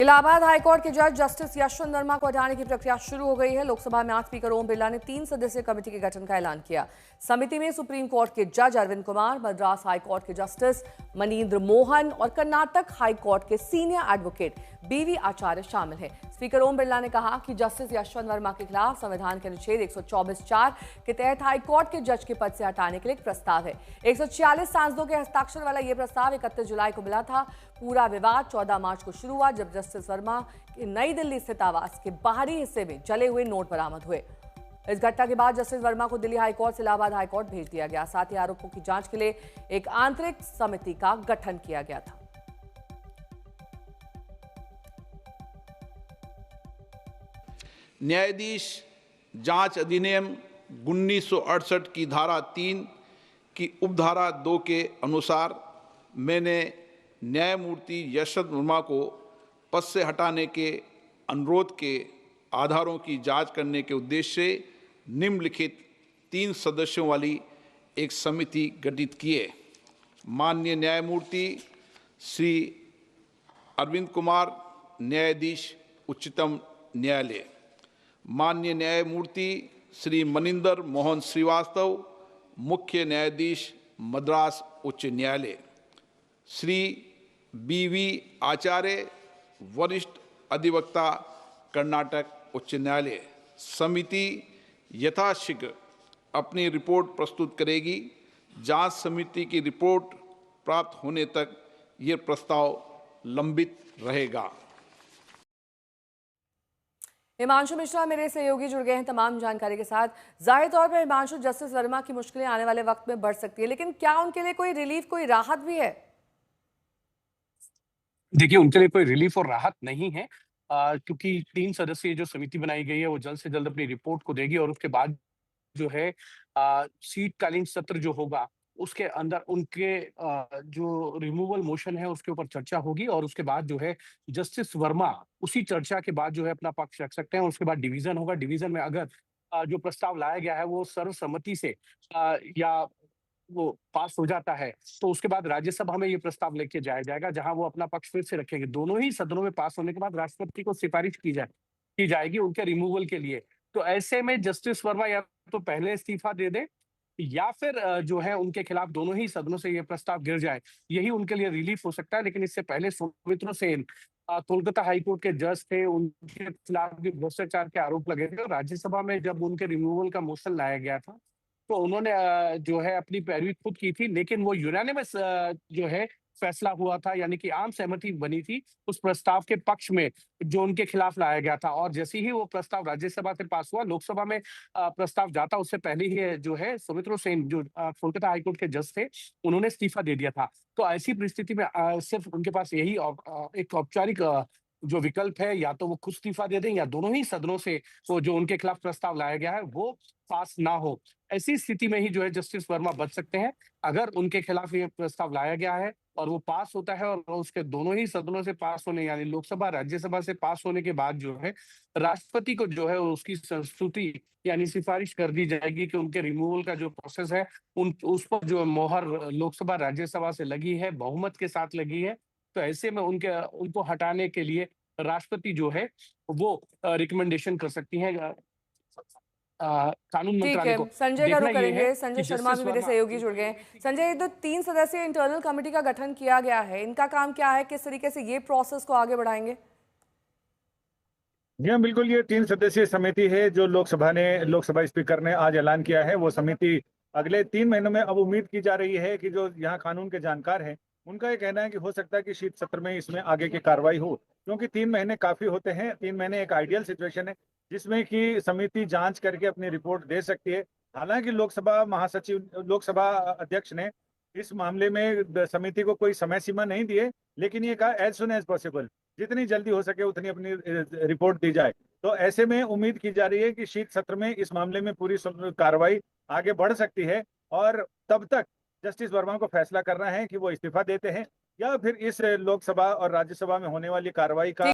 Allahabad high court के जज justice Yashwant Verma को हटाने की प्रक्रिया शुरू हो गई है। लोकसभा में आज स्पीकर ओम बिरला ने 3 सदस्यीय कमेटी के गठन का ऐलान किया। समिति में सुप्रीम कोर्ट के जज अरविंद कुमार, मद्रास हाईकोर्ट के जस्टिस मनीन्द्र मोहन और कर्नाटक हाईकोर्ट के सीनियर एडवोकेट बीवी आचार्य शामिल हैं। स्पीकर ओम बिरला ने कहा कि जस्टिस यशवंत वर्मा के खिलाफ संविधान के अनुच्छेद 124(4) के तहत हाईकोर्ट के जज के पद से हटाने के लिए एक प्रस्ताव है। 146 सांसदों के हस्ताक्षर वाला यह प्रस्ताव 31 जुलाई को मिला था। पूरा विवाद 14 मार्च को शुरू हुआ जब जस्टिस वर्मा के नई दिल्ली स्थित आवास के बाहरी हिस्से में जले हुए नोट बरामद हुए। इस घटना के बाद जस्टिस वर्मा को दिल्ली हाईकोर्ट से इलाहाबाद हाईकोर्ट भेज दिया गया। साथ ही आरोपों की जांच के लिए एक आंतरिक समिति का गठन किया गया था। न्यायाधीश जांच अधिनियम 1968 की धारा 3 की उपधारा 2 के अनुसार मैंने न्यायमूर्ति यशवंत वर्मा को पद से हटाने के अनुरोध के आधारों की जांच करने के उद्देश्य से निम्नलिखित 3 सदस्यों वाली एक समिति गठित किए। माननीय न्यायमूर्ति श्री अरविंद कुमार, न्यायाधीश उच्चतम न्यायालय, माननीय न्यायमूर्ति श्री मनिंदर मोहन श्रीवास्तव, मुख्य न्यायाधीश मद्रास उच्च न्यायालय, श्री बीवी आचार्य, वरिष्ठ अधिवक्ता कर्नाटक उच्च न्यायालय। समिति यथाशीघ्र अपनी रिपोर्ट प्रस्तुत करेगी। जांच समिति की रिपोर्ट प्राप्त होने तक ये प्रस्ताव लंबित रहेगा। हिमांशु मिश्रा मेरे सहयोगी जुड़ गए हैं तमाम जानकारी के साथ। जाहिर तौर पर हिमांशु, जस्टिस वर्मा की मुश्किलें आने वाले वक्त में बढ़ सकती है, लेकिन क्या उनके लिए कोई रिलीफ, कोई राहत भी है? देखिए, उनके लिए कोई रिलीफ और राहत नहीं है, क्योंकि 3 सदस्यीय जो समिति बनाई गई है वो जल्द से जल्द अपनी रिपोर्ट को देगी और उसके बाद जो है शीतकालीन सत्र जो होगा उसके अंदर उनके जो रिमूवल मोशन है उसके ऊपर चर्चा होगी और उसके बाद जो है जस्टिस वर्मा उसी चर्चा के बाद जो है अपना पक्ष रख सकते हैं। उसके बाद डिवीजन होगा। डिवीजन में अगर जो प्रस्ताव लाया गया है वो सर्वसम्मति से या वो पास हो जाता है तो उसके बाद राज्यसभा में ये प्रस्ताव लेके जाया जाएगा, जहां वो अपना पक्ष फिर से रखेंगे। दोनों ही सदनों में पास होने के बाद राष्ट्रपति को सिफारिश की जाएगी उनके रिमूवल के लिए। तो ऐसे में जस्टिस वर्मा या तो पहले इस्तीफा दे दे या फिर जो है उनके खिलाफ दोनों ही सदनों से ये प्रस्ताव गिर जाए, यही उनके लिए रिलीफ हो सकता है। लेकिन इससे पहले सौमित्र सेन कोलकाता हाईकोर्ट के जज थे, उनके खिलाफ भी भ्रष्टाचार के आरोप लगे थे और राज्यसभा में जब उनके रिमूवल का मोशन लाया गया था तो उन्होंने जो है अपनी पैरवी खुद की थी, लेकिन वो यूनानिमस जो है फैसला हुआ था, यानी कि आम सहमति बनी थी उस प्रस्ताव के पक्ष में जो उनके खिलाफ लाया गया था। और जैसे ही वो प्रस्ताव राज्यसभा से पास हुआ, लोकसभा में प्रस्ताव जाता उससे पहले ही जो है सौमित्र सेन जो कोलकाता हाईकोर्ट के जज थे उन्होंने इस्तीफा दे दिया था। तो ऐसी परिस्थिति में सिर्फ उनके पास यही एक औपचारिक जो विकल्प है, या तो वो खुद इस्तीफा दे दें या दोनों ही सदनों से वो जो उनके खिलाफ प्रस्ताव लाया गया है वो पास ना हो। ऐसी स्थिति में ही जो है जस्टिस वर्मा बच सकते हैं। अगर उनके खिलाफ ये प्रस्ताव लाया गया है और वो पास होता है और उसके दोनों ही सदनों से पास होने यानी लोकसभा राज्यसभा से पास होने के बाद जो है राष्ट्रपति को जो है उसकी संस्तुति यानी सिफारिश कर दी जाएगी कि उनके रिमूवल का जो प्रोसेस है उस पर जो मोहर लोकसभा राज्यसभा से लगी है, बहुमत के साथ लगी है। तो ऐसे में उनको हटाने के लिए राष्ट्रपति जो है वो रिकमेंडेशन कर सकती है कानून मंत्रालय को। संजय का रुख करेंगे। संजय कि शर्मा भी मेरे सहयोगी जुड़ गए हैं। संजय, ये तो 3 सदस्यीय इंटरनल कमेटी का गठन किया गया है, इनका काम क्या है, किस तरीके से ये प्रोसेस को आगे बढ़ाएंगे? जी हाँ, बिल्कुल। ये 3 सदस्यीय समिति है जो लोकसभा स्पीकर ने आज ऐलान किया है। वो समिति अगले 3 महीनों में, अब उम्मीद की जा रही है कि जो यहाँ कानून के जानकार हैं उनका ये कहना है कि हो सकता है कि शीत सत्र में इसमें आगे की कार्रवाई हो, क्योंकि 3 महीने काफी होते हैं। 3 महीने एक आइडियल सिचुएशन है जिसमें कि समिति जांच करके अपनी रिपोर्ट दे सकती है। हालांकि लोकसभा अध्यक्ष ने इस मामले में समिति को कोई समय सीमा नहीं दी है, लेकिन ये कहा एज सुन एज पॉसिबल, जितनी जल्दी हो सके उतनी अपनी रिपोर्ट दी जाए। तो ऐसे में उम्मीद की जा रही है कि शीत सत्र में इस मामले में पूरी कार्रवाई आगे बढ़ सकती है और तब तक जस्टिस वर्मा को फैसला करना है कि वो इस्तीफा देते हैं या फिर इस लोकसभा और राज्यसभा में होने वाली कार्रवाई का